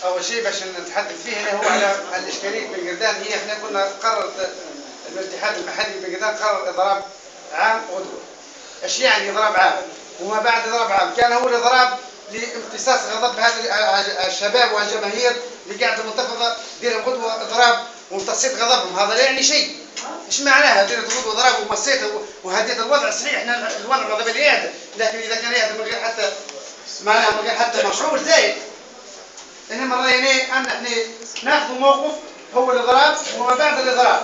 اول شيء باش نتحدث فيه هنا هو على الاشكاليه بن قردان. هي احنا كنا قررت الاتحاد المحلي بن قردان قرر اضراب عام غدوه. ايش يعني اضراب عام؟ وما بعد اضراب عام كان هو الاضراب لامتصاص غضب هذا الشباب والجماهير اللي قاعده منتفضه دير غدوه اضراب وامتصيت غضبهم. هذا لا يعني شيء. ايش معناها دير غدوه اضراب ومصيت وهديت الوضع؟ صحيح احنا الوضع غضب يهدى، لكن اذا كان يهدى من غير حتى معناها من غير حتى مفعول زايد. انما راينا ان احنا ناخذ موقف هو الاضراب وما بعد الاضراب.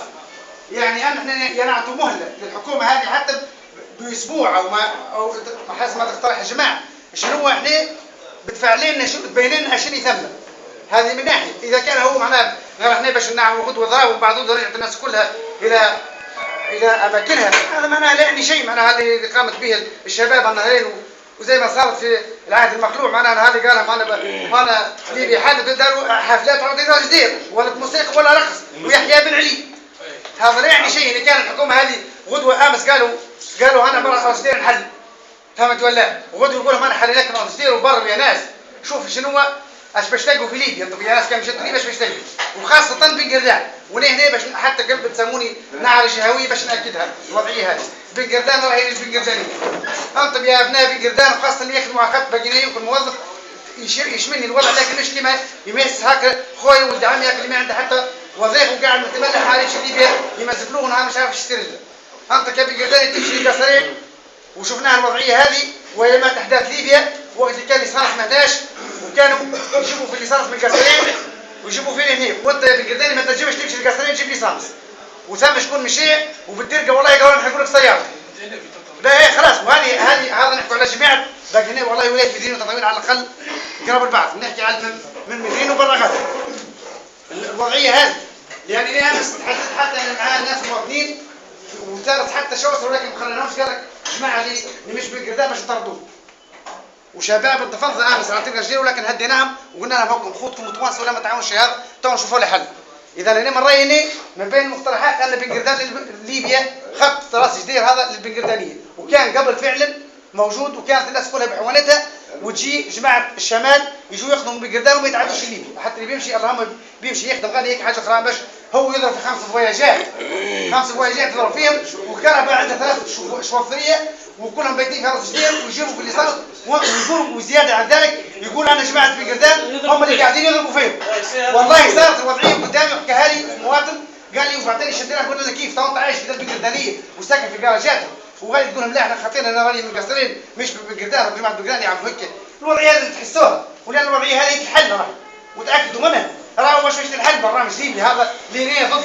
يعني ان احنا نعطوا مهله للحكومه هذه حتى باسبوع او حسب ما تقترح الجماعه. شنو هو احنا بتفعل لنا شو تبين لنا شنو يثمن. هذه من ناحيه. اذا كان هو معناه غير احنا باش نعمل غدوه اضراب وبعضهم رجعت الناس كلها الى اماكنها، هذا معناه لا يعني شيء. معناها اللي قامت به الشباب النهارين وزي ما صارت في العهد المخلوع. معناها هذه قالها انا ليبيا حالة داروا حفلات عودة جدير ولا موسيقى ولا رقص ويحيى بن علي. هذا لا يعني شيء. اللي كان الحكومه هذه غدوه امس قالوا انا برا جدير نحل، فهمت ولا؟ وغدوه يقولوا انا حلينا لكم جدير وبرا يا ناس. شوف شنو اش باش تلقوا في ليبيا. انتم يا ناس كان مشيتوا ليبيا اش باش تلقوا، وخاصه بن قردان. ولهنا باش حتى قبل تسموني نعر جهوي باش ناكدها الوضعيه هذه. بن قردان راهي بن قردانيه. انتم يا ابناء بن قردان وخاصه اللي يخدموا على خط باقيين يمكن موظف يشمني الوضع، لكن مش كيما يمس هكا خويا ولد عمي اللي ما عنده حتى وظيفه وقاعد متملح حاليا في ليبيا يمزفلوه ونهار مش عارف ايش يشتري له. انت كبن قرداني تمشي قصرين وشفناها الوضعيه هذه وهي ما تحدث ليبيا. وقت اللي كان ليسانس ما هداش وكانوا يجيبوا في الليسانس من قصرين ويجيبوا فيه هنا. وانت يا بن قرداني ما تنجمش تمشي لقصرين تجيب ليسانس وثم شكون مشي وبالدرقه والله قالوا نحكوا لك سياره. لا هي خلاص. وهذه هذا نحكوا على جماعه باقي هنا والله ولايات في دين وتطوير على الاقل قرب البعض. نحكي على من مدينه وبرا غدا الوضعيه هذه. يعني ليه امس تحدثت حتى انا معاه الناس المواطنين وثالث حتى شوصل ولكن ما خليناهمش. قال لك جماعه اللي مش بن قردان باش نطردوه. وشباب انتفض امس على تلك الجزيره ولكن هديناهم وقلنا لهم هاكم خوتكم وتواصلوا ولا ما تعاونش هذا تو نشوفوا له حل. اذا انا من رايي هنا من بين المقترحات ان بن قردان ليبيا خط راس جدير هذا للبن قردانيه. وكان قبل فعلا موجود وكانت الناس كلها بحوانتها وتجي جماعه الشمال يجوا يخدموا بن قردان وما يتعدوش ليبيا. حتى اللي بيمشي اللهم بيمشي يخدم غادي هيك حاجه اخرى باش هو يضرب في 5 فواياجات يضرب فيهم والكهرباء عنده 3 شوفريه وكلهم بايتين في راس جدير ويجيبوا في الليسانس ويقولوا وزياده عن ذلك يقول انا جماعه بن قردان هم اللي قاعدين يضربوا فيهم. والله صارت الوضعيه قدامي وحكاها لي مواطن قال لي وبعدين شدينا قلنا له كيف تو انت عايش في بن قردانيه وساكن في جراجاتهم وغادي تقول لهم لا احنا خاطينا انا راني من قصرين مش بن قردان وجماعه بن قردان يعملوا هيك. الوضعيه لازم تحسوها ولان الوضعيه هذه تحل راح وتاكدوا منها. راهو مش الحل برنامج ليبي هذا اللي هنا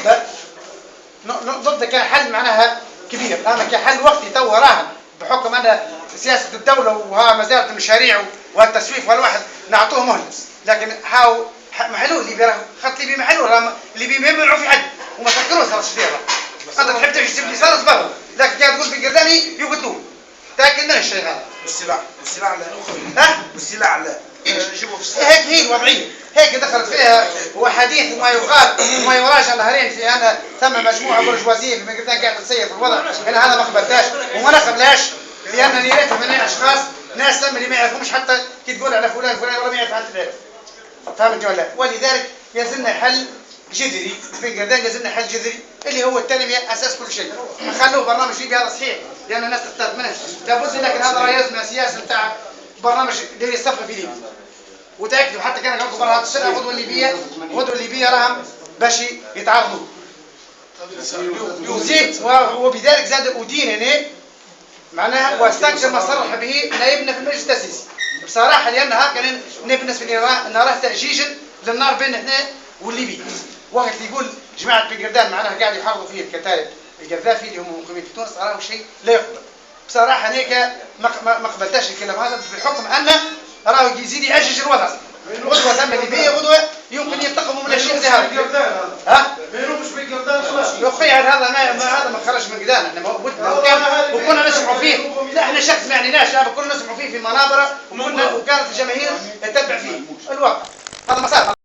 ضده كحل معناها كبير. اما كحل وقتي تو راهن بحكم ان سياسه الدوله وها مزارة المشاريع والتسويف والواحد نعطوه مهله. لكن هاو محلول ليبيا خط ليبيا محلول اللي ما يمنعوا في حد وما فكروش هذا الشيء. انت تحب تجيب لسانس برا لكن كي تقول بن قرداني يقتلوه. تاكد من الشيء هذا. والسلاح لا. ها؟ والسلاح لا. يجيبوا في السلاح. هيك هي الوضعيه. هيك دخلت فيها وحديث وما يقال وما يراجع نهارين في ان ثم مجموعه برجوازيه في بن قردان قاعده تسير في الوضع. انا هذا ما قبلتهاش وما نقبلهاش لان نيتها من اشخاص ناس اللي ما يعرفوش حتى كي تقول على فلان ولا ما يعرف عن فلان. فهمت ولا؟ ولذلك يلزمنا حل جذري. بن قردان يلزمنا حل جذري اللي هو التنميه اساس كل شيء. خلوه برنامج ليبي هذا صحيح لان الناس تستفاد منه لابد. لكن هذا راه يلزم سياسه نتاع برنامج اللي يصفى في ليبيا. وتاكدوا حتى كان قالوا برا هذه السنه غدوه الليبيه راهم باش يتعرضوا. يزيد وبذلك زاد أدين هنا معناها واستنكر ما صرح به نائبنا في المجلس التاسيسي بصراحه لانها كان بالنسبه لي نراه تاجيجا للنار بين احنا والليبي. وقت يقول جماعه بن قردان معناها قاعد يحرضوا فيه الكتائب القذافي اللي هم مقيمين في تونس راه شيء لا يقبل. بصراحه هيك ما قبلتاش الكلام هذا بحكم انه راه يزيد يأجج الوضع. غدوه ثم ليبيه غدوه يمكن ينتقموا من الشيء زي هذا. ها؟ ما يروحوش بن قردان خلاص. يا اخي هذا ما خرج من قدام. احنا وكنا نسمعوا فيه. لا احنا شخص ما يعنيناش كنا نسمعوا فيه في المنابر وكانت الجماهير تتبع فيه الواقع. هذا ما صار.